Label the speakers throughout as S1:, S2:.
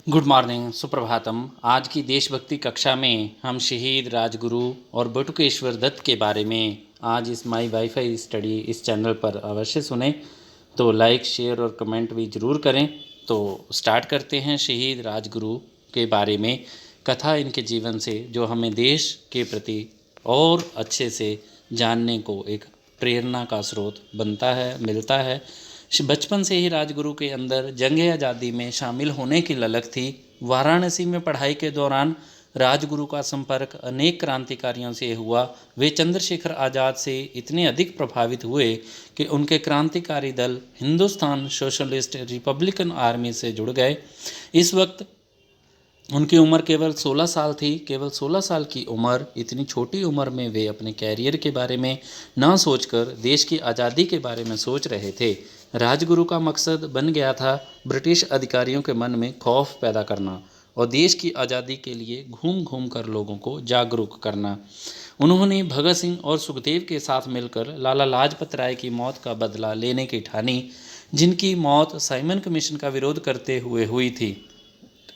S1: Good morning, Suprabhatam. आज की देशभक्ति कक्षा में हम शहीद राजगुरु और बटुकेश्वर दत्त के बारे में आज इस माई वाईफाई स्टडी इस चैनल पर अवश्य सुने। तो लाइक, शेयर और कमेंट भी ज़रूर करें। तो स्टार्ट करते हैं शहीद राजगुरु के बारे में कथा, इनके जीवन से जो हमें देश के प्रति और अच्छे से जानने को एक प्रेरणा का स्रोत बनता है, मिलता है। बचपन से ही राजगुरु के अंदर जंग आज़ादी में शामिल होने की ललक थी। वाराणसी में पढ़ाई के दौरान राजगुरु का संपर्क अनेक क्रांतिकारियों से हुआ। वे चंद्रशेखर आज़ाद से इतने अधिक प्रभावित हुए कि उनके क्रांतिकारी दल हिंदुस्तान सोशलिस्ट रिपब्लिकन आर्मी से जुड़ गए। इस वक्त उनकी उम्र केवल 16 साल थी। केवल 16 साल की उम्र, इतनी छोटी उम्र में वे अपने कैरियर के बारे में ना सोचकर देश की आज़ादी के बारे में सोच रहे थे। राजगुरु का मकसद बन गया था ब्रिटिश अधिकारियों के मन में खौफ पैदा करना और देश की आज़ादी के लिए घूम घूम कर लोगों को जागरूक करना। उन्होंने भगत सिंह और सुखदेव के साथ मिलकर लाला लाजपत राय की मौत का बदला लेने की ठानी, जिनकी मौत साइमन कमीशन का विरोध करते हुए हुई थी।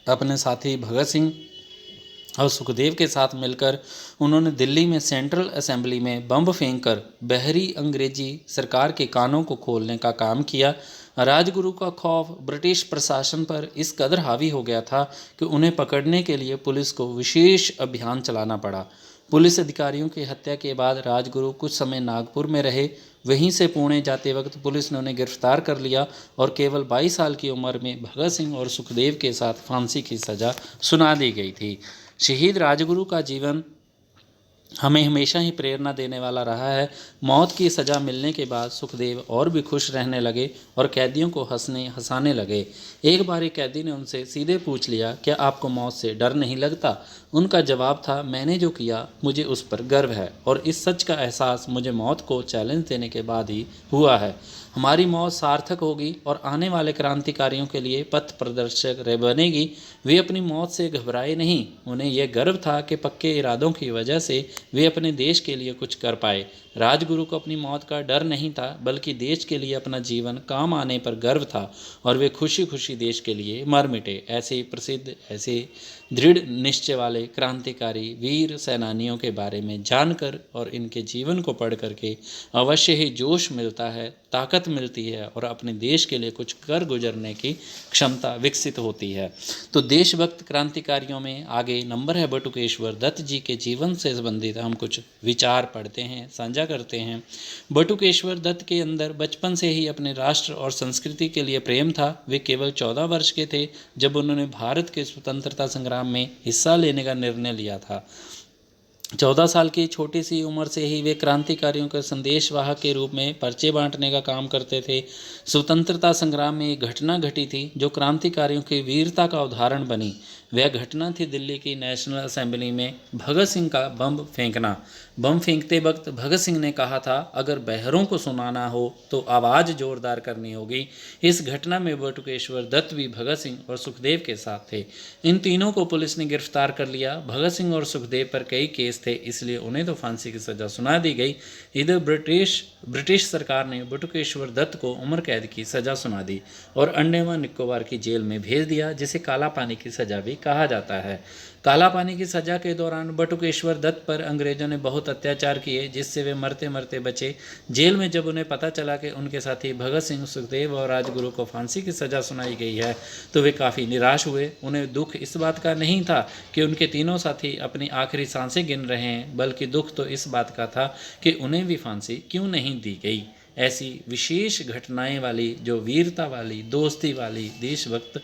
S1: अपने साथी भगत सिंह और सुखदेव के साथ मिलकर उन्होंने दिल्ली में सेंट्रल असेंबली में बम फेंककर बहरी अंग्रेजी सरकार के कानों को खोलने का काम किया। राजगुरु का खौफ ब्रिटिश प्रशासन पर इस कदर हावी हो गया था कि उन्हें पकड़ने के लिए पुलिस को विशेष अभियान चलाना पड़ा। पुलिस अधिकारियों की हत्या के बाद राजगुरु कुछ समय नागपुर में रहे। वहीं से पुणे जाते वक्त पुलिस ने उन्हें गिरफ्तार कर लिया और केवल 22 साल की उम्र में भगत सिंह और सुखदेव के साथ फांसी की सज़ा सुना दी गई थी। शहीद राजगुरु का जीवन हमें हमेशा ही प्रेरणा देने वाला रहा है। मौत की सज़ा मिलने के बाद सुखदेव और भी खुश रहने लगे और कैदियों को हंसाने लगे। एक बार एक कैदी ने उनसे सीधे पूछ लिया, क्या आपको मौत से डर नहीं लगता? उनका जवाब था, मैंने जो किया मुझे उस पर गर्व है और इस सच का एहसास मुझे मौत को चैलेंज देने के बाद ही हुआ है। हमारी मौत सार्थक होगी और आने वाले क्रांतिकारियों के लिए पथ प्रदर्शक बनेगी। वे अपनी मौत से घबराए नहीं। उन्हें यह गर्व था कि पक्के इरादों की वजह से वे अपने देश के लिए कुछ कर पाए। राजगुरु को अपनी मौत का डर नहीं था, बल्कि देश के लिए अपना जीवन काम आने पर गर्व था और वे खुशी खुशी देश के लिए मर मिटे। ऐसे प्रसिद्ध, ऐसे दृढ़ निश्चय वाले क्रांतिकारी वीर सेनानियों के बारे में जानकर और इनके जीवन को पढ़ करके अवश्य ही जोश मिलता है, ताकत मिलती है और अपने देश के लिए कुछ कर गुजरने की क्षमता विकसित होती है। तो देशभक्त क्रांतिकारियों में आगे नंबर है बटुकेश्वर दत्त जी के जीवन से संबंधित हम कुछ विचार पढ़ते हैं, साझा करते हैं। बटुकेश्वर दत्त के अंदर बचपन से ही अपने राष्ट्र और संस्कृति के लिए प्रेम था। वे केवल 14 वर्ष के थे जब उन्होंने भारत के स्वतंत्रता संग्राम में हिस्सा लेने का निर्णय लिया था। 14 साल की छोटी सी उम्र से ही वे क्रांतिकारियों के संदेशवाहक के रूप में पर्चे बांटने का काम करते थे। स्वतंत्रता संग्राम में एक घटना घटी थी जो क्रांतिकारियों की वीरता का उदाहरण बनी। वह घटना थी दिल्ली की नेशनल असेंबली में भगत सिंह का बम फेंकना। बम फेंकते वक्त भगत सिंह ने कहा था, अगर बहरों को सुनाना हो तो आवाज़ जोरदार करनी होगी। इस घटना में बटुकेश्वर दत्त भी भगत सिंह और सुखदेव के साथ थे। इन तीनों को पुलिस ने गिरफ्तार कर लिया। भगत सिंह और सुखदेव पर कई केस थे, इसलिए उन्हें तो फांसी की सज़ा सुना दी गई। इधर ब्रिटिश सरकार ने बटुकेश्वर दत्त को उम्र कैद की सज़ा सुना दी और अंडमान निकोबार की जेल में भेज दिया, जिसे काला पानी की सज़ा भी कहा जाता है। काला पानी की सज़ा के दौरान बटुकेश्वर दत्त पर अंग्रेजों ने बहुत अत्याचार किए, जिससे वे मरते मरते बचे। जेल में जब उन्हें पता चला कि उनके साथी भगत सिंह, सुखदेव और राजगुरु को फांसी की सज़ा सुनाई गई है तो वे काफ़ी निराश हुए। उन्हें दुख इस बात का नहीं था कि उनके तीनों साथी अपनी आखिरी सांसें गिन रहे हैं, बल्कि दुख तो इस बात का था कि उन्हें भी फांसी क्यों नहीं दी गई। ऐसी विशेष घटनाएं वाली, जो वीरता वाली, दोस्ती वाली, देशभक्त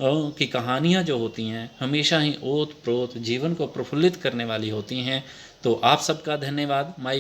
S1: की कहानियाँ जो होती हैं हमेशा ही ओत प्रोत जीवन को प्रफुल्लित करने वाली होती हैं। तो आप सबका धन्यवाद। माई